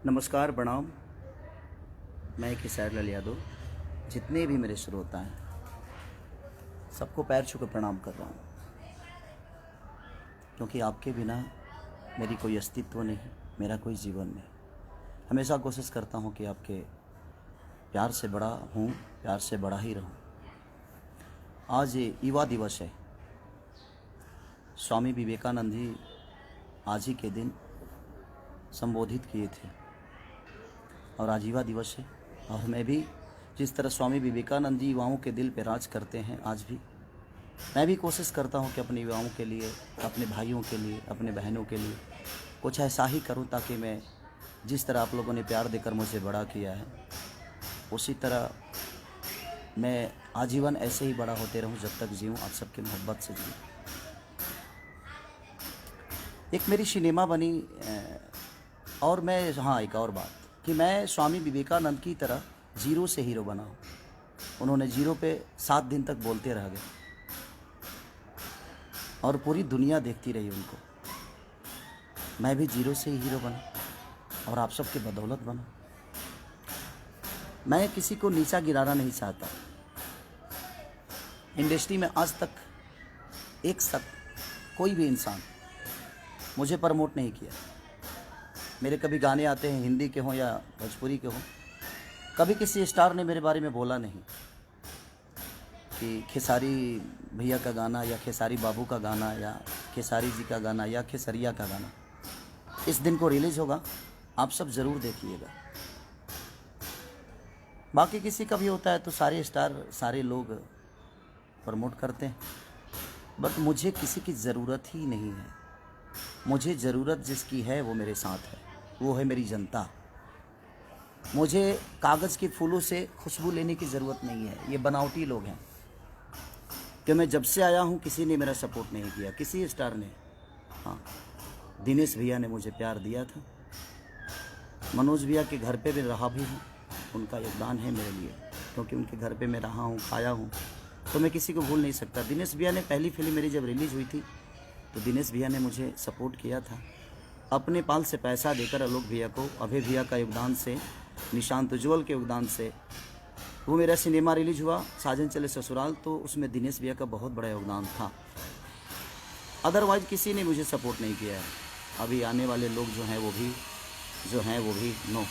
नमस्कार, प्रणाम। मैं खेसारी लाल यादव। जितने भी मेरे श्रोता हैं सबको पैर छू कर प्रणाम कर रहा हूँ, क्योंकि आपके बिना मेरी कोई अस्तित्व नहीं, मेरा कोई जीवन नहीं। हमेशा कोशिश करता हूँ कि आपके प्यार से बड़ा हूँ, प्यार से बड़ा ही रहूँ। आज ये युवा दिवस है। स्वामी विवेकानंद जी आज ही के दिन संबोधित किए थे और आज युवा दिवस है। और मैं भी जिस तरह स्वामी विवेकानंद जी युवाओं के दिल पे राज करते हैं, आज भी मैं भी कोशिश करता हूं कि अपने युवाओं के लिए, अपने भाइयों के लिए, अपने बहनों के लिए कुछ ऐसा ही करूं, ताकि मैं जिस तरह आप लोगों ने प्यार देकर मुझे बड़ा किया है, उसी तरह मैं आजीवन ऐसे ही बड़ा होते रहूं, जब तक जीऊँ आप सबकी मोहब्बत से जीऊँ। एक मेरी सिनेमा बनी और मैं एक और बात कि मैं स्वामी विवेकानंद की तरह जीरो से हीरो बना हूँ। उन्होंने जीरो पे 7 दिन तक बोलते रह गए और पूरी दुनिया देखती रही उनको। मैं भी जीरो से ही हीरो बना और आप सबके बदौलत बना। मैं किसी को नीचा गिराना नहीं चाहता। इंडस्ट्री में आज तक कोई भी इंसान मुझे प्रमोट नहीं किया। मेरे कभी गाने आते हैं, हिंदी के हों या भोजपुरी के हों, कभी किसी स्टार ने मेरे बारे में बोला नहीं कि खेसारी भैया का गाना या खेसारी बाबू का गाना या खेसारी जी का गाना या खेसरिया का गाना इस दिन को रिलीज़ होगा, आप सब ज़रूर देखिएगा। बाकी किसी का भी होता है तो सारे स्टार, सारे लोग प्रमोट करते हैं, बट मुझे किसी की ज़रूरत ही नहीं है। मुझे ज़रूरत जिसकी है वो मेरे साथ है, वो है मेरी जनता। मुझे कागज़ के फूलों से खुशबू लेने की ज़रूरत नहीं है। ये बनावटी लोग हैं कि मैं जब से आया हूँ किसी ने मेरा सपोर्ट नहीं किया, किसी स्टार ने। हाँ, दिनेश भैया ने मुझे प्यार दिया था। मनोज भैया के घर पे भी रहा भी हूँ, उनका योगदान है मेरे लिए, क्योंकि उनके घर पे मैं रहा हूँ, खाया हूँ, तो मैं किसी को भूल नहीं सकता। दिनेश भैया ने पहली फिल्म मेरी जब रिलीज़ हुई थी तो दिनेश भैया ने मुझे सपोर्ट किया था अपने पाल से पैसा देकर। आलोक भैया को, अभय भैया का योगदान से, निशांत उज्ज्वल के योगदान से वो मेरा सिनेमा रिलीज हुआ साजन चले ससुराल, तो उसमें दिनेश भैया का बहुत बड़ा योगदान था। अदरवाइज किसी ने मुझे सपोर्ट नहीं किया है। अभी आने वाले लोग जो हैं वो भी नो।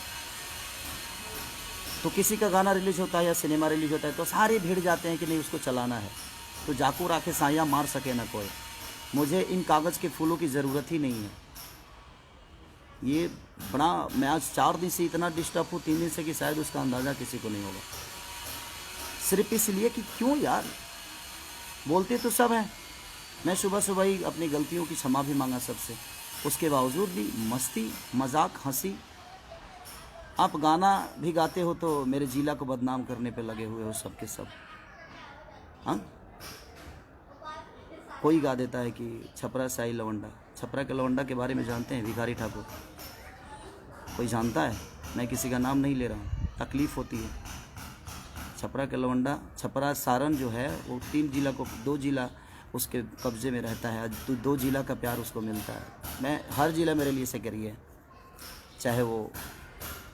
तो किसी का गाना रिलीज होता है या सिनेमा रिलीज होता है तो सारे भिड़ जाते हैं कि नहीं उसको चलाना है, तो जाकू राखे साया मार सके ना कोई। मुझे इन कागज़ के फूलों की ज़रूरत ही नहीं है। ये बड़ा, मैं आज 4 दिन से इतना डिस्टर्ब हूँ, 3 दिन से, कि शायद उसका अंदाज़ा किसी को नहीं होगा। सिर्फ इसलिए कि क्यों यार, बोलते तो सब हैं। मैं सुबह सुबह ही अपनी गलतियों की क्षमा भी मांगा सबसे, उसके बावजूद भी मस्ती, मजाक, हंसी। आप गाना भी गाते हो तो मेरे जिला को बदनाम करने पे लगे हुए हो सब के सब। हाँ, कोई गा देता है कि छपरा साई लवंडा। छपरा के लवंडा के बारे में जानते हैं? भिखारी ठाकुर। कोई जानता है? मैं किसी का नाम नहीं ले रहा हूँ, तकलीफ़ होती है। छपरा के लवंडा, छपरा सारण जो है वो 3 जिला को, 2 जिला उसके कब्जे में रहता है। 2 जिला का प्यार उसको मिलता है। मैं, हर जिला मेरे लिए सेक्रेटरी है, चाहे वो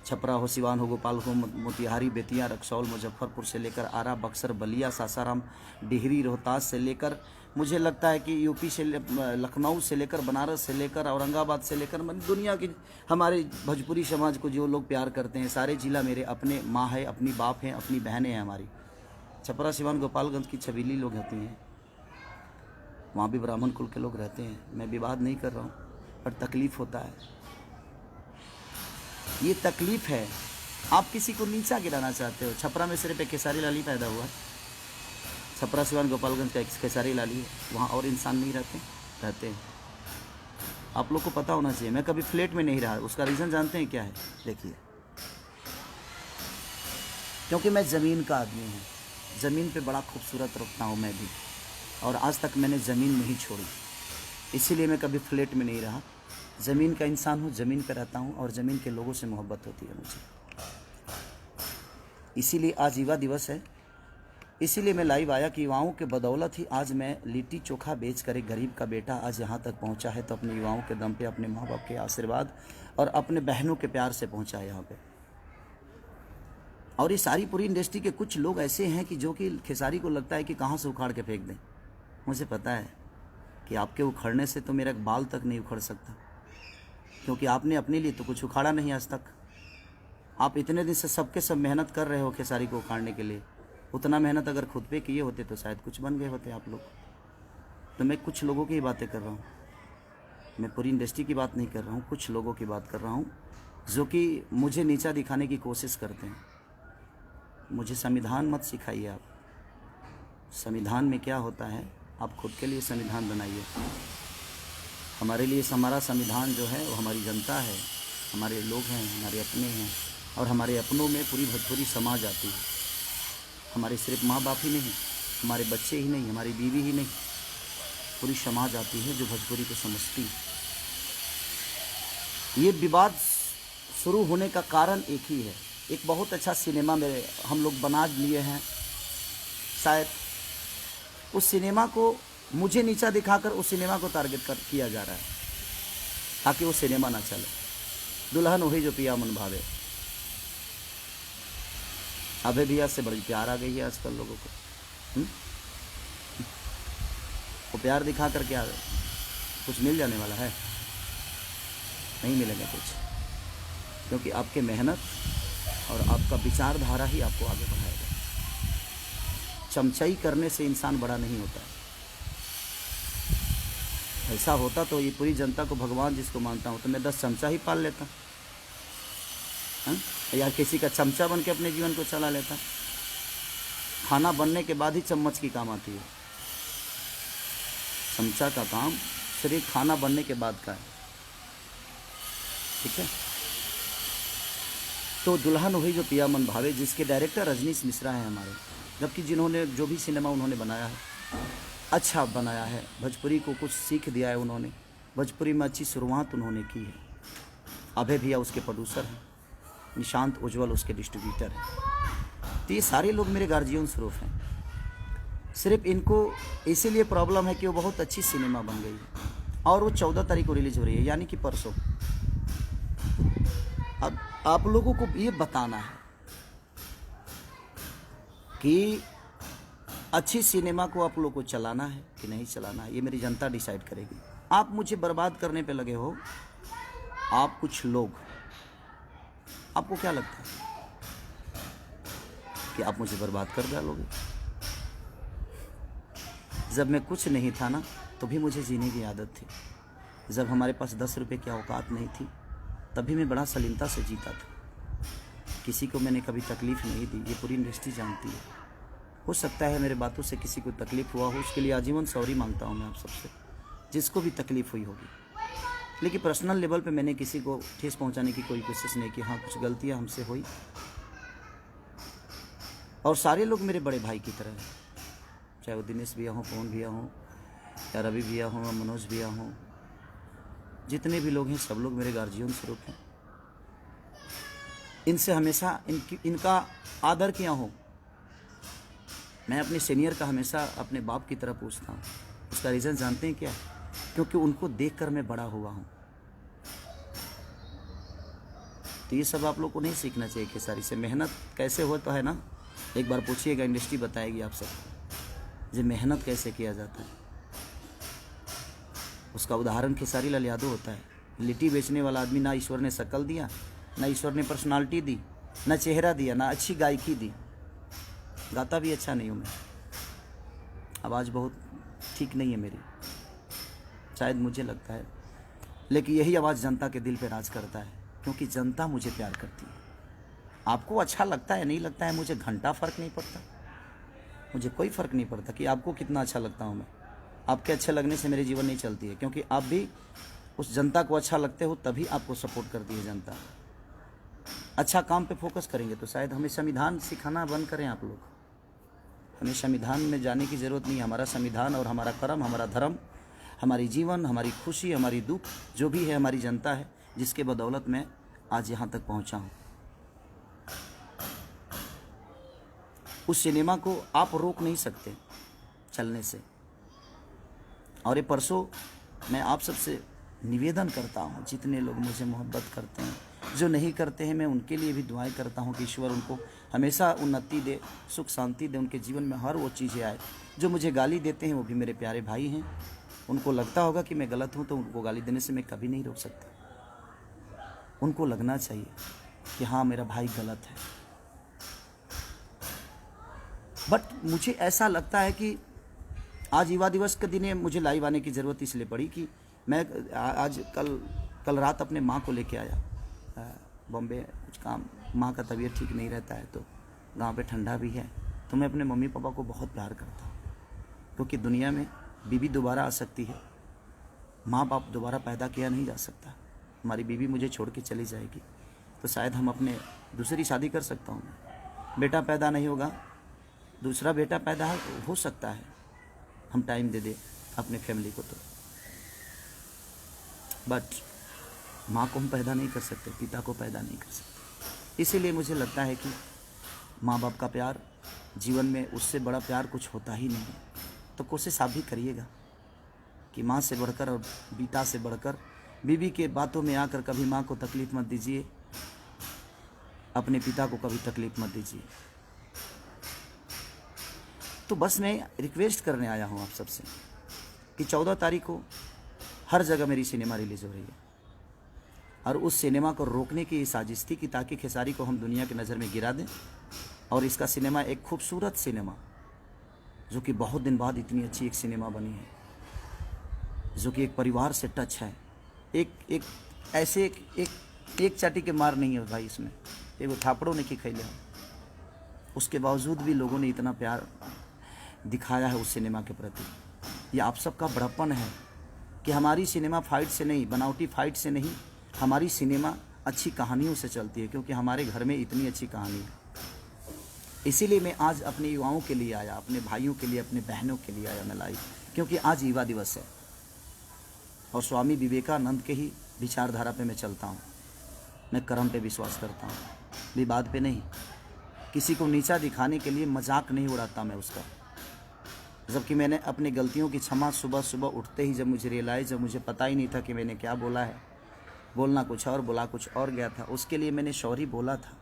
छपरा हो, सिवान हो, गोपाल हो, मोतिहारी, बेतिया, रक्सौल, मुजफ्फरपुर से लेकर आरा, बक्सर, बलिया, सासाराम, डिहरी, रोहतास से लेकर, मुझे लगता है कि यूपी से, लखनऊ से लेकर, बनारस से लेकर, औरंगाबाद से लेकर, दुनिया की हमारे भोजपुरी समाज को जो लोग प्यार करते हैं, सारे जिला मेरे अपने माँ है, अपनी बाप हैं, अपनी बहनें हैं हमारी। छपरा, सिवान, गोपालगंज की छबीली लोग रहती हैं, वहाँ भी ब्राह्मण कुल के लोग रहते हैं। मैं विवाद नहीं कर रहा हूँ, पर तकलीफ़ होता है। ये तकलीफ़ है। आप किसी को नीचा गिराना चाहते हो। छपरा में सिर्फ एक खेसारी लाल ही पैदा हुआ है। छपरा, सिवान, गोपालगंज का एक खेसारी लाल ही है, वहाँ और इंसान नहीं रहते हैं। आप लोग को पता होना चाहिए। मैं कभी फ्लैट में नहीं रहा, उसका रीज़न जानते हैं क्या है? देखिए, क्योंकि मैं ज़मीन का आदमी हूँ। ज़मीन पे बड़ा खूबसूरत रखता हूँ मैं भी, और आज तक मैंने ज़मीन नहीं छोड़ी। इसीलिए मैं कभी फ्लैट में नहीं रहा। ज़मीन का इंसान हूँ, ज़मीन पे रहता हूँ, और ज़मीन के लोगों से मोहब्बत होती है मुझे। इसीलिए आज युवा दिवस है। इसीलिए मैं लाइव आया कि युवाओं के बदौलत ही आज मैं लिट्टी चोखा बेच कर एक गरीब का बेटा आज यहाँ तक पहुँचा है, तो अपने युवाओं के दम पे, अपने माँ बाप के आशीर्वाद और अपने बहनों के प्यार से पहुँचा है यहाँ पे। और ये सारी पूरी इंडस्ट्री के कुछ लोग ऐसे हैं कि जो कि खेसारी को लगता है कि कहाँ से उखाड़ के फेंक दें। मुझे पता है कि आपके उखड़ने से तो मेरा बाल तक नहीं उखड़ सकता, क्योंकि आपने अपने लिए तो कुछ उखाड़ा नहीं आज तक। आप इतने दिन से सबके सब मेहनत कर रहे हो खेसारी को उखाड़ने के लिए, उतना मेहनत अगर खुद पे किए होते तो शायद कुछ बन गए होते आप लोग। तो मैं कुछ लोगों की ही बातें कर रहा हूँ, मैं पूरी इंडस्ट्री की बात नहीं कर रहा हूँ, कुछ लोगों की बात कर रहा हूँ जो कि मुझे नीचा दिखाने की कोशिश करते हैं। मुझे संविधान मत सिखाइए आप, संविधान में क्या होता है आप खुद के लिए संविधान बनाइए। हमारे लिए हमारा संविधान जो है वो हमारी जनता है, हमारे लोग हैं, हमारे अपने हैं, और हमारे अपनों में पूरी भोजपुरी समाज आती है। हमारे सिर्फ माँ बाप ही नहीं, हमारे बच्चे ही नहीं, हमारी बीवी ही नहीं, पूरी समाज आती है जो भोजपुरी को समझती है। ये विवाद शुरू होने का कारण एक ही है, एक बहुत अच्छा सिनेमा मेरे हम लोग बना लिए हैं, शायद उस सिनेमा को मुझे नीचा दिखाकर उस सिनेमा को टारगेट किया जा रहा है ताकि वो सिनेमा ना चले। दुल्हन वही जो पिया मन भावे, अभय भैया से बड़ी प्यार आ गई है आजकल लोगों को। वो प्यार दिखा कर क्या कुछ मिल जाने वाला है? नहीं मिलेगा कुछ, क्योंकि आपके मेहनत और आपका विचारधारा ही आपको आगे बढ़ाएगा। चमचाई करने से इंसान बड़ा नहीं होता है। ऐसा होता तो ये पूरी जनता को भगवान जिसको मानता हूँ तो मैं 10 चमचा ही पाल लेता, या किसी का चमचा बन के अपने जीवन को चला लेता। खाना बनने के बाद ही चम्मच की काम आती है, चमचा का काम सिर्फ खाना बनने के बाद का है, ठीक है। तो दुल्हन वही जो पिया मन भावे, जिसके डायरेक्टर रजनीश मिश्रा हैं हमारे, जबकि जिन्होंने जो भी सिनेमा उन्होंने बनाया है अच्छा बनाया है, भोजपुरी को कुछ सीख दिया है उन्होंने, भोजपुरी में अच्छी शुरुआत उन्होंने की है। अभय भैया उसके प्रोड्यूसर हैं, निशांत उज्ज्वल उसके डिस्ट्रीब्यूटर हैं। तो ये सारे लोग मेरे गार्जियन स्वरूप हैं। सिर्फ इनको इसीलिए प्रॉब्लम है कि वो बहुत अच्छी सिनेमा बन गई है और वो 14 तारीख को रिलीज हो रही है, यानी कि परसों। अब आप लोगों को ये बताना है कि अच्छी सिनेमा को आप लोगों को चलाना है कि नहीं चलाना है, ये मेरी जनता डिसाइड करेगी। आप मुझे बर्बाद करने पे लगे हो, आप कुछ लोग, आपको क्या लगता है कि आप मुझे बर्बाद कर डालोगे? जब मैं कुछ नहीं था ना, तो भी मुझे जीने की आदत थी। जब हमारे पास 10 रुपये की औकात नहीं थी, तभी मैं बड़ा सलीमता से जीता था। किसी को मैंने कभी तकलीफ़ नहीं दी, ये पूरी इंडस्ट्री जानती है। हो सकता है मेरे बातों से किसी को तकलीफ़ हुआ हो, उसके लिए आजीवन सॉरी मांगता हूँ मैं आप सबसे, जिसको भी तकलीफ़ हुई होगी। लेकिन पर्सनल लेवल पे मैंने किसी को ठेस पहुंचाने की कोई कोशिश नहीं की। हाँ, कुछ गलतियां हमसे हुई, और सारे लोग मेरे बड़े भाई की तरह हैं, चाहे वो दिनेश भैया हों, पवन भैया हों, या रवि भैया हों, मनोज भैया हों, जितने भी लोग हैं सब लोग मेरे गार्जियन स्वरूप हैं। इनसे हमेशा इनका आदर किया हो। मैं अपने सीनियर का हमेशा अपने बाप की तरह पूछता हूँ। उसका रीज़न जानते हैं क्या? क्योंकि उनको देखकर मैं बड़ा हुआ हूँ। तो ये सब आप लोग को नहीं सीखना चाहिए खेसारी से। मेहनत कैसे हो तो है ना, एक बार पूछिएगा, इंडस्ट्री बताएगी आप सबको जो मेहनत कैसे किया जाता है। उसका उदाहरण खेसारी लाल यादव होता है। लिट्टी बेचने वाला आदमी, ना ईश्वर ने शक्ल दिया, ना ईश्वर ने पर्सनालिटी दी, ना चेहरा दिया, ना अच्छी गायकी दी। गाता भी अच्छा नहीं हूँ मैं, आवाज़ बहुत ठीक नहीं है मेरी, शायद मुझे लगता है, लेकिन यही आवाज़ जनता के दिल पे राज करता है, क्योंकि जनता मुझे प्यार करती है। आपको अच्छा लगता है नहीं लगता है, मुझे घंटा फ़र्क नहीं पड़ता, मुझे कोई फ़र्क नहीं पड़ता कि आपको कितना अच्छा लगता हूँ मैं। आपके अच्छे लगने से मेरे जीवन नहीं चलती है, क्योंकि आप भी उस जनता को अच्छा लगते हो, तभी आपको सपोर्ट करती है जनता। अच्छा काम पे फोकस करेंगे तो शायद हमें संविधान सिखाना बंद करें आप लोग। हमें संविधान में जाने की ज़रूरत नहीं है। हमारा संविधान और हमारा कर्म, हमारा धर्म, हमारी जीवन, हमारी खुशी, हमारी दुख, जो भी है हमारी जनता है, जिसके बदौलत मैं आज यहाँ तक पहुँचा हूँ। उस सिनेमा को आप रोक नहीं सकते चलने से। और ये परसों मैं आप सबसे निवेदन करता हूँ, जितने लोग मुझे मोहब्बत करते हैं, जो नहीं करते हैं, मैं उनके लिए भी दुआएं करता हूँ कि ईश्वर उनको हमेशा उन्नति दे, सुख शांति दे, उनके जीवन में हर वो चीज़ें आए। जो मुझे गाली देते हैं वो भी मेरे प्यारे भाई हैं, उनको लगता होगा कि मैं गलत हूँ, तो उनको गाली देने से मैं कभी नहीं रोक सकता। उनको लगना चाहिए कि हाँ मेरा भाई गलत है। बट मुझे ऐसा लगता है कि आज युवा दिवस के दिन मुझे लाइव आने की ज़रूरत इसलिए पड़ी कि मैं आज कल रात अपने माँ को लेके आया बॉम्बे, कुछ काम, माँ का तबीयत ठीक नहीं रहता है, तो गांव पे ठंडा भी है। तो मैं अपने मम्मी पापा को बहुत प्यार करता हूँ, क्योंकि दुनिया में बीवी दोबारा आ सकती है, माँ बाप दोबारा पैदा किया नहीं जा सकता। हमारी बीवी मुझे छोड़ के चली जाएगी तो शायद हम अपने दूसरी शादी कर सकता हूँ, बेटा पैदा नहीं होगा, दूसरा बेटा पैदा हो सकता है, हम टाइम दे दे अपने फैमिली को। तो बट माँ को हम पैदा नहीं कर सकते, पिता को पैदा नहीं कर सकते। इसीलिए मुझे लगता है कि माँ बाप का प्यार जीवन में, उससे बड़ा प्यार कुछ होता ही नहीं है। तो कोशिश आप भी करिएगा कि माँ से बढ़कर और पिता से बढ़कर बीवी के बातों में आकर कभी माँ को तकलीफ़ मत दीजिए, अपने पिता को कभी तकलीफ़ मत दीजिए। तो बस मैं रिक्वेस्ट करने आया हूँ आप सबसे कि 14 तारीख को हर जगह मेरी सिनेमा रिलीज़ हो रही है, और उस सिनेमा को रोकने की साजिश थी कि ताकि खेसारी को हम दुनिया की नज़र में गिरा दें। और इसका सिनेमा एक खूबसूरत सिनेमा, जो कि बहुत दिन बाद इतनी अच्छी एक सिनेमा बनी है, जो कि एक परिवार से टच है। एक ऐसे एक चाटी के मार नहीं है भाई इसमें, एक थापड़ों ने की खैले, उसके बावजूद भी लोगों ने इतना प्यार दिखाया है उस सिनेमा के प्रति। ये आप सबका बड़प्पन है कि हमारी सिनेमा फाइट से नहीं, बनावटी फाइट से नहीं, हमारी सिनेमा अच्छी कहानियों से चलती है, क्योंकि हमारे घर में इतनी अच्छी कहानी है। इसीलिए मैं आज अपने युवाओं के लिए आया, अपने भाइयों के लिए, अपने बहनों के लिए आया मैं लाइव, क्योंकि आज युवा दिवस है और स्वामी विवेकानंद के ही विचारधारा पे मैं चलता हूँ। मैं कर्म पे विश्वास करता हूँ, विवाद पे नहीं। किसी को नीचा दिखाने के लिए मजाक नहीं उड़ाता मैं उसका। जबकि मैंने अपनी गलतियों की क्षमा सुबह सुबह उठते ही, जब मुझे रियलाइज़, जब मुझे पता ही नहीं था कि मैंने क्या बोला है, बोलना कुछ और बोला कुछ और गया था, उसके लिए मैंने सॉरी बोला था।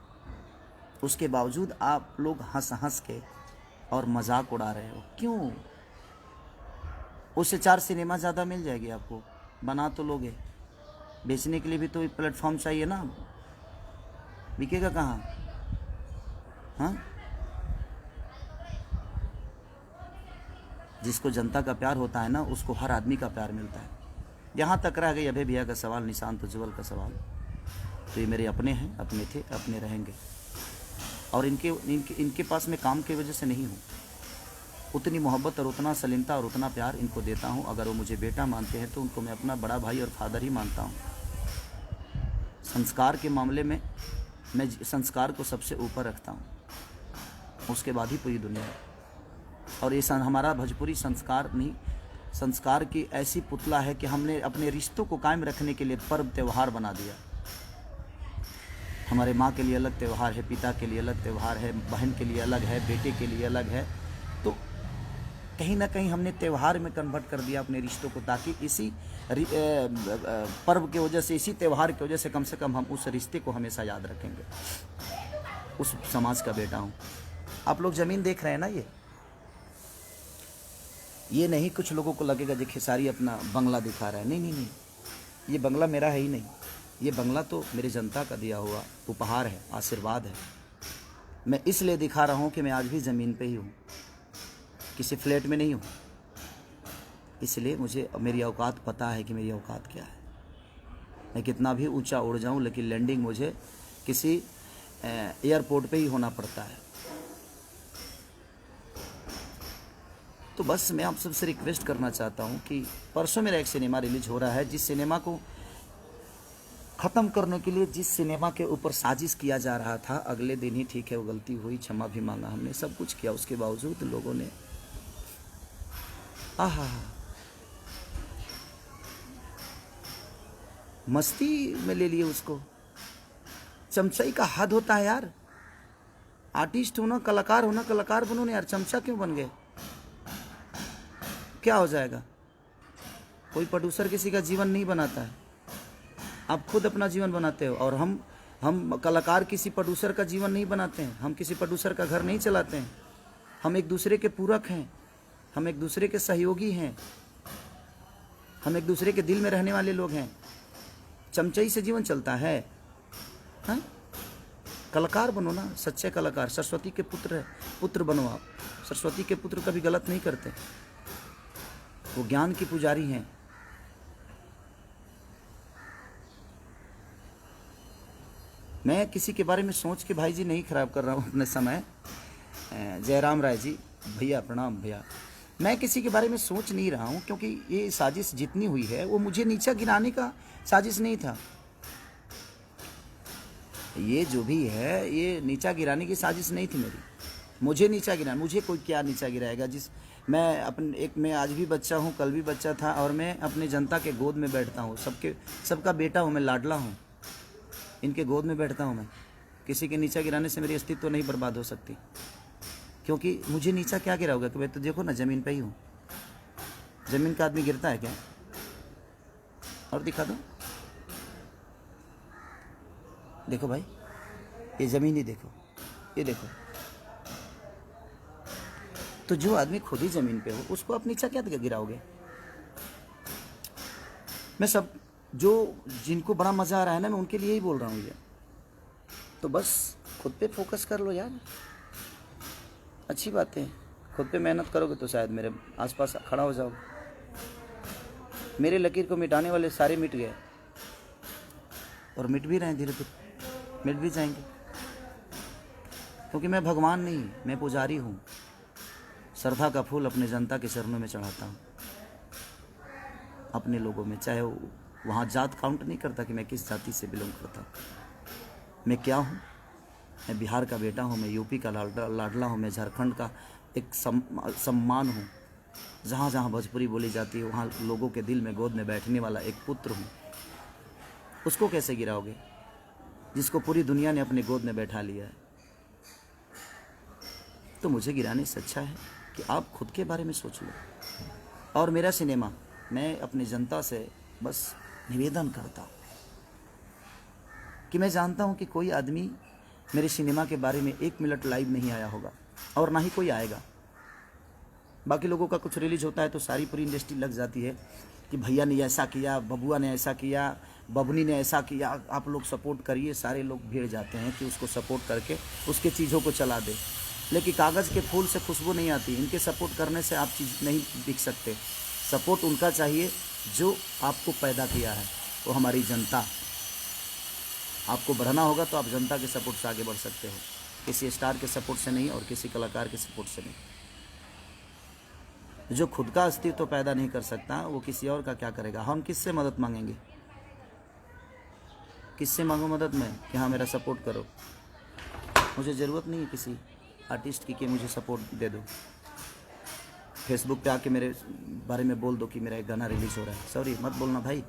उसके बावजूद आप लोग हंस हंस के और मजाक उड़ा रहे हो, क्यों? उससे 4 सिनेमा ज़्यादा मिल जाएगी आपको, बना तो लोगे, बेचने के लिए भी तो प्लेटफॉर्म चाहिए ना, बिकेगा कहाँ? हाँ, जिसको जनता का प्यार होता है ना, उसको हर आदमी का प्यार मिलता है। यहाँ तक रह गई अभय भैया का सवाल, निशांत उज्ज्वल का सवाल, तो ये मेरे अपने हैं, अपने थे, अपने रहेंगे। और इनके पास मैं काम की वजह से नहीं हूँ, उतनी मोहब्बत और उतना सलीमता और उतना प्यार इनको देता हूँ। अगर वो मुझे बेटा मानते हैं तो उनको मैं अपना बड़ा भाई और फादर ही मानता हूँ। संस्कार के मामले में मैं संस्कार को सबसे ऊपर रखता हूँ, उसके बाद ही पूरी दुनिया। और ये हमारा भोजपुरी संस्कार नहीं, संस्कार की ऐसी पुतला है कि हमने अपने रिश्तों को कायम रखने के लिए पर्व त्यौहार बना दिया। हमारे माँ के लिए अलग त्यौहार है, पिता के लिए अलग त्यौहार है, बहन के लिए अलग है, बेटे के लिए अलग है। तो कहीं ना कहीं हमने त्यौहार में कन्वर्ट कर दिया अपने रिश्तों को, ताकि इसी पर्व की वजह से, इसी त्यौहार की वजह से कम हम उस रिश्ते को हमेशा याद रखेंगे। उस समाज का बेटा हूँ। आप लोग ज़मीन देख रहे हैं ना, ये नहीं कुछ लोगों को लगेगा कि खेसारी अपना बंगला दिखा रहा है। नहीं, ये बंगला मेरा है ही नहीं, ये बंगला तो मेरे जनता का दिया हुआ उपहार है, आशीर्वाद है। मैं इसलिए दिखा रहा हूँ कि मैं आज भी ज़मीन पे ही हूँ, किसी फ्लैट में नहीं हूँ। इसलिए मुझे मेरी औकात पता है कि मेरी औकात क्या है। मैं कितना भी ऊंचा उड़ जाऊँ, लेकिन लैंडिंग मुझे किसी एयरपोर्ट पे ही होना पड़ता है। तो बस मैं आप सबसे रिक्वेस्ट करना चाहता हूँ कि परसों मेरा एक सिनेमा रिलीज हो रहा है, जिस सिनेमा को ख़त्म करने के लिए, जिस सिनेमा के ऊपर साजिश किया जा रहा था, अगले दिन ही, ठीक है वो गलती हुई, क्षमा भी मांगा हमने, सब कुछ किया, उसके बावजूद लोगों ने आहा मस्ती में ले लिए उसको। चमचई का हद होता है यार। आर्टिस्ट होना, कलाकार होना, कलाकार बनो ना यार, चमचा क्यों बन गए? क्या हो जाएगा? कोई प्रोड्यूसर किसी का जीवन नहीं बनाता है, आप खुद अपना जीवन बनाते हो। और हम कलाकार किसी प्रोड्यूसर का जीवन नहीं बनाते हैं, हम किसी प्रोड्यूसर का घर नहीं चलाते हैं। हम एक दूसरे के पूरक हैं, हम एक दूसरे के सहयोगी हैं, हम एक दूसरे के दिल में रहने वाले लोग हैं। चमचई से जीवन चलता है? हाँ, कलाकार बनो ना, सच्चे कलाकार। सरस्वती के पुत्र बनो आप। सरस्वती के पुत्र कभी गलत नहीं करते, वो ज्ञान की पुजारी हैं। मैं किसी के बारे में सोच के भाई जी नहीं खराब कर रहा हूँ अपने समय। जयराम राय जी, भैया प्रणाम भैया। मैं किसी के बारे में सोच नहीं रहा हूँ, क्योंकि ये साजिश जितनी हुई है वो मुझे नीचा गिराने का साजिश नहीं था। ये जो भी है ये नीचा गिराने की साजिश नहीं थी मेरी। मुझे नीचा गिरा, मुझे कोई क्या नीचा गिराएगा? मैं आज भी बच्चा हूँ, कल भी बच्चा था, और मैं अपने जनता के गोद में बैठता हूँ। सबका बेटा हूँ मैं, लाडला हूँ, इनके गोद में बैठता हूँ मैं। किसी के नीचा गिराने से मेरी अस्तित्व नहीं बर्बाद हो सकती, क्योंकि मुझे नीचा क्या गिराओगे? कि मैं तो देखो ना, ज़मीन पे ही हूँ। ज़मीन का आदमी गिरता है क्या? और दिखा दो, देखो भाई, ये ज़मीन ही देखो, ये देखो। तो जो आदमी खुद ही ज़मीन पे हो उसको आप नीचा क्या गिराओगे? मैं जिनको बड़ा मज़ा आ रहा है ना, मैं उनके लिए ही बोल रहा हूँ ये। तो बस खुद पे फोकस कर लो यार, अच्छी बात है। खुद पे मेहनत करोगे तो शायद मेरे आसपास खड़ा हो जाओगे। मेरे लकीर को मिटाने वाले सारे मिट गए, और मिट भी रहे हैं, धीरे धीरे मिट भी जाएंगे, क्योंकि मैं भगवान नहीं, मैं पुजारी हूँ। श्रद्धा का फूल अपने जनता के चरणों में चढ़ाता हूँ, अपने लोगों में। चाहे वहाँ जात काउंट नहीं करता कि मैं किस जाति से बिलोंग करता हूँ। मैं क्या हूँ? मैं बिहार का बेटा हूँ, मैं यूपी का लाडला हूँ, मैं झारखंड का एक सम्मान हूँ। जहाँ जहाँ भोजपुरी बोली जाती है वहाँ लोगों के दिल में गोद में बैठने वाला एक पुत्र हूँ। उसको कैसे गिराओगे जिसको पूरी दुनिया ने अपने गोद में बैठा लिया है? तो मुझे गिराने से अच्छा है कि आप खुद के बारे में सोच लो। और मेरा सिनेमा, मैं अपनी जनता से बस निवेदन करता हूँ कि मैं जानता हूँ कि कोई आदमी मेरे सिनेमा के बारे में 1 मिनट लाइव नहीं आया होगा, और ना ही कोई आएगा। बाकी लोगों का कुछ रिलीज होता है तो सारी पूरी इंडस्ट्री लग जाती है कि भैया ने ऐसा किया, बबुआ ने ऐसा किया, बबनी ने ऐसा किया, आप लोग सपोर्ट करिए। सारे लोग भीड़ जाते हैं कि उसको सपोर्ट करके उसके चीज़ों को चला दे। लेकिन कागज़ के फूल से खुशबू नहीं आती। इनके सपोर्ट करने से आप चीज़ नहीं बिक सकते। सपोर्ट उनका चाहिए जो आपको पैदा किया है, वो हमारी जनता। आपको बढ़ना होगा तो आप जनता के सपोर्ट से आगे बढ़ सकते हो, किसी स्टार के सपोर्ट से नहीं और किसी कलाकार के सपोर्ट से नहीं। जो खुद का अस्तित्व पैदा नहीं कर सकता वो किसी और का क्या करेगा? हम किससे मदद मांगेंगे? किससे मांगो मदद मैं कि हाँ मेरा सपोर्ट करो? मुझे ज़रूरत नहीं है किसी आर्टिस्ट की कि मुझे सपोर्ट दे दो। फेसबुक पे आके मेरे बारे में बोल दो कि मेरा एक गाना रिलीज़ हो रहा है। सॉरी, मत बोलना भाई,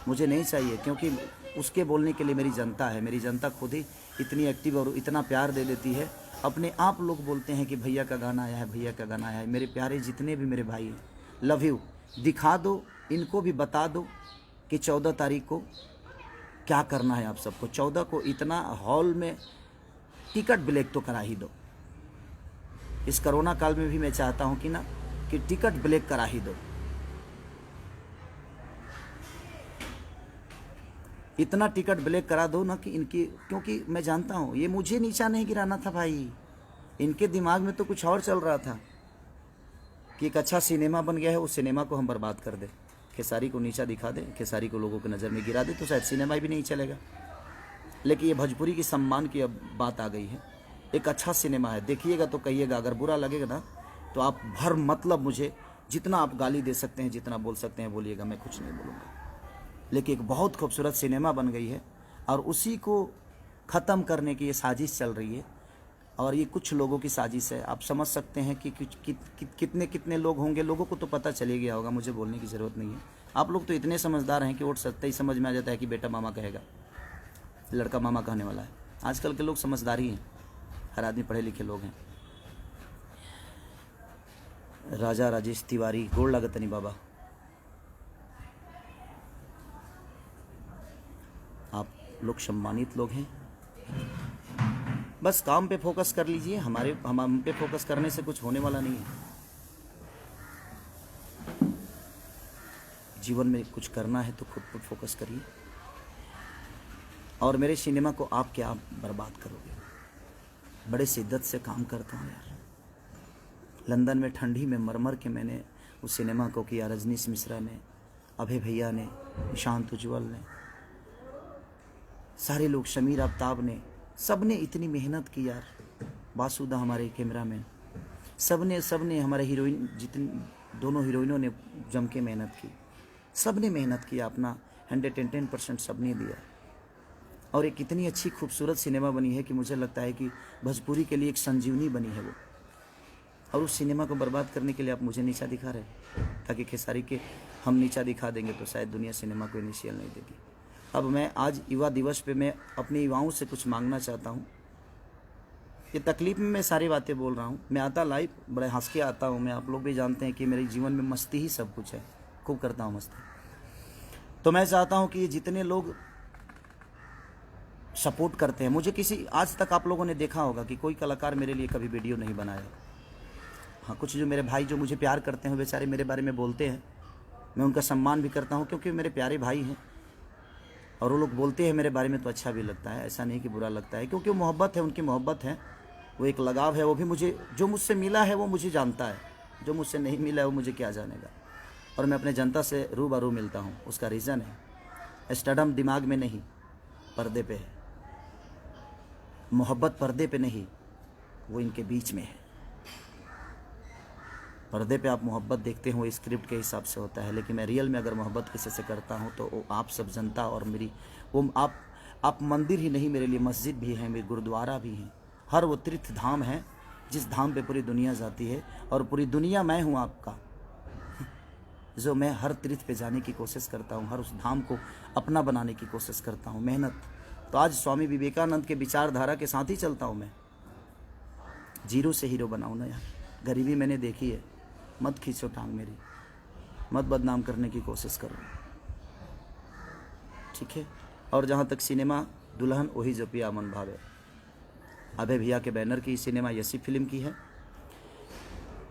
मुझे नहीं चाहिए, क्योंकि उसके बोलने के लिए मेरी जनता है। मेरी जनता खुद ही इतनी एक्टिव और इतना प्यार दे देती है। अपने आप लोग बोलते हैं कि भैया का गाना आया है, भैया का गाना आया है। मेरे प्यारे जितने भी मेरे भाई हैं, लव यू। दिखा दो, इनको भी बता दो कि 14 तारीख को क्या करना है आप सबको। 14 को इतना हॉल में टिकट ब्लैक तो करा ही दो। इस कोरोना काल में भी मैं चाहता हूँ कि टिकट ब्लैक करा ही दो। इतना टिकट ब्लैक करा दो ना कि इनकी, क्योंकि मैं जानता हूँ ये मुझे नीचा नहीं गिराना था भाई। इनके दिमाग में तो कुछ और चल रहा था कि एक अच्छा सिनेमा बन गया है, उस सिनेमा को हम बर्बाद कर दें, खेसारी को नीचा दिखा दें, खेसारी को लोगों की नज़र में गिरा दे, तो शायद सिनेमा भी नहीं चलेगा। लेकिन ये भोजपुरी की सम्मान की अब बात आ गई है। एक अच्छा सिनेमा है, देखिएगा तो कहिएगा। अगर बुरा लगेगा ना तो आप भर मतलब मुझे जितना आप गाली दे सकते हैं, जितना बोल सकते हैं बोलिएगा, मैं कुछ नहीं बोलूँगा। लेकिन एक बहुत खूबसूरत सिनेमा बन गई है और उसी को ख़त्म करने की ये साजिश चल रही है। और ये कुछ लोगों की साजिश है। आप समझ सकते हैं कि कितने लोग होंगे। लोगों को तो पता चले गया होगा, मुझे बोलने की ज़रूरत नहीं है। आप लोग तो इतने समझदार हैं कि वोट सत्ता ही समझ में आ जाता है कि बेटा मामा कहेगा, लड़का मामा कहने वाला है। आजकल के लोग समझदारी हैं। हर आदमी पढ़े लिखे लोग हैं। राजा राजेश तिवारी, गोड़ लागत नहीं बाबा, आप लोग सम्मानित लोग हैं। बस काम पे फोकस कर लीजिए, हम पे फोकस करने से कुछ होने वाला नहीं है। जीवन में कुछ करना है तो खुद पर फोकस करिए। और मेरे सिनेमा को आप क्या बर्बाद करोगे? बड़े शिद्दत से काम करता हूँ यार। लंदन में ठंडी में मर के मैंने उस सिनेमा को किया। रजनीश मिश्रा ने, अभय भैया ने, निशांत उज्ज्वल ने, सारे लोग, शमीर आफ्ताब ने, सब ने इतनी मेहनत की यार। बासुदा हमारे कैमरामैन, सब ने हमारे हीरोइन, जितनी दोनों हीरोइनों ने जम के मेहनत की। सब ने मेहनत किया, अपना 110% सब ने दिया। और एक इतनी अच्छी खूबसूरत सिनेमा बनी है कि मुझे लगता है कि भोजपुरी के लिए एक संजीवनी बनी है वो। और उस सिनेमा को बर्बाद करने के लिए आप मुझे नीचा दिखा रहे हैं, ताकि खेसारी के हम नीचा दिखा देंगे तो शायद दुनिया सिनेमा को इनिशियल नहीं देगी। अब मैं आज युवा दिवस पे मैं अपने युवाओं से कुछ मांगना चाहता हूँ। ये तकलीफ में मैं सारी बातें बोल रहा हूँ। मैं आता लाइव बड़े हंस के आता हूँ। मैं, आप लोग भी जानते हैं कि मेरे जीवन में मस्ती ही सब कुछ है, खूब करता हूँ मस्ती। तो मैं चाहता हूँ कि ये जितने लोग सपोर्ट करते हैं मुझे, किसी आज तक आप लोगों ने देखा होगा कि कोई कलाकार मेरे लिए कभी वीडियो नहीं बनाया। हाँ, कुछ जो मेरे भाई जो मुझे प्यार करते हैं बेचारे मेरे बारे में बोलते हैं, मैं उनका सम्मान भी करता हूँ क्योंकि मेरे प्यारे भाई हैं। और वो लोग बोलते हैं मेरे बारे में तो अच्छा भी लगता है, ऐसा नहीं कि बुरा लगता है, क्योंकि वो मोहब्बत है, उनकी मोहब्बत है, वो एक लगाव है। वो भी मुझे, जो मुझसे मिला है वो मुझे जानता है, जो मुझसे नहीं मिला है वो मुझे क्या जानेगा। और मैं अपने जनता से रूबरू मिलता हूँ। उसका रीज़न है स्टडम दिमाग में नहीं, पर्दे पे है। मोहब्बत पर्दे पे नहीं, वो इनके बीच में है। पर्दे पे आप मोहब्बत देखते हो, स्क्रिप्ट के हिसाब से होता है, लेकिन मैं रियल में अगर मोहब्बत किसी से करता हूँ तो वो आप सब जनता और मेरी, वो आप मंदिर ही नहीं, मेरे लिए मस्जिद भी है, मेरे गुरुद्वारा भी है। हर वो तीर्थ धाम है जिस धाम पे पूरी दुनिया जाती है, और पूरी दुनिया मैं हूँ आपका, जो मैं हर तीर्थ पे जाने की कोशिश करता हूँ, हर उस धाम को अपना बनाने की कोशिश करता हूँ। मेहनत तो आज स्वामी विवेकानंद के विचारधारा के साथ ही चलता हूँ मैं। जीरो से हीरो बनाऊँ ना यार। गरीबी मैंने देखी है, मत खींचो टांग मेरी, मत बदनाम करने की कोशिश करो, ठीक है। और जहाँ तक सिनेमा, दुल्हन वही जो पिया मन भावे, अभय भैया के बैनर की सिनेमा यसी फिल्म की है।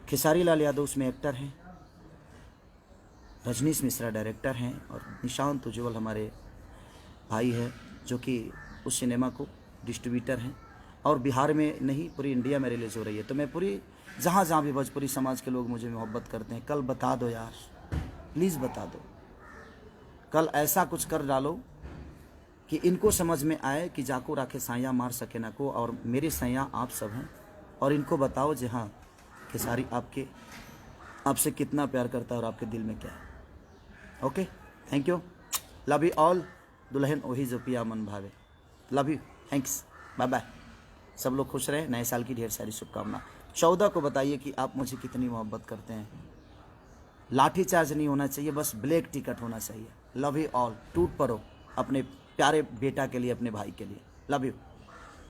खेसारी लाल यादव उसमें एक्टर हैं, रजनीश मिश्रा डायरेक्टर हैं, और निशांत उज्ज्वल हमारे भाई हैं जो कि उस सिनेमा को डिस्ट्रीब्यूटर हैं। और बिहार में नहीं, पूरी इंडिया मेरे लिए जो रही है। तो मैं पूरी जहाँ जहाँ भी भोजपुरी समाज के लोग मुझे मोहब्बत करते हैं, कल बता दो यार, प्लीज़ बता दो। कल ऐसा कुछ कर डालो कि इनको समझ में आए कि जाको राखे साया मार सके ना को, और मेरे सैया आप सब हैं। और इनको बताओ जी हाँ, खेसारी आपसे कितना प्यार करता है और आपके दिल में क्या है। Okay, thank you, love you all. दुल्हन वही जो पिया मन भावे, love you, thanks, bye bye. सब लोग खुश रहे, नए साल की ढेर सारी शुभकामना। 14 को बताइए कि आप मुझे कितनी मोहब्बत करते हैं। लाठी चार्ज नहीं होना चाहिए, बस ब्लैक टिकट होना चाहिए। Love you all. टूट पड़ो अपने प्यारे बेटा के लिए, अपने भाई के लिए। Love you.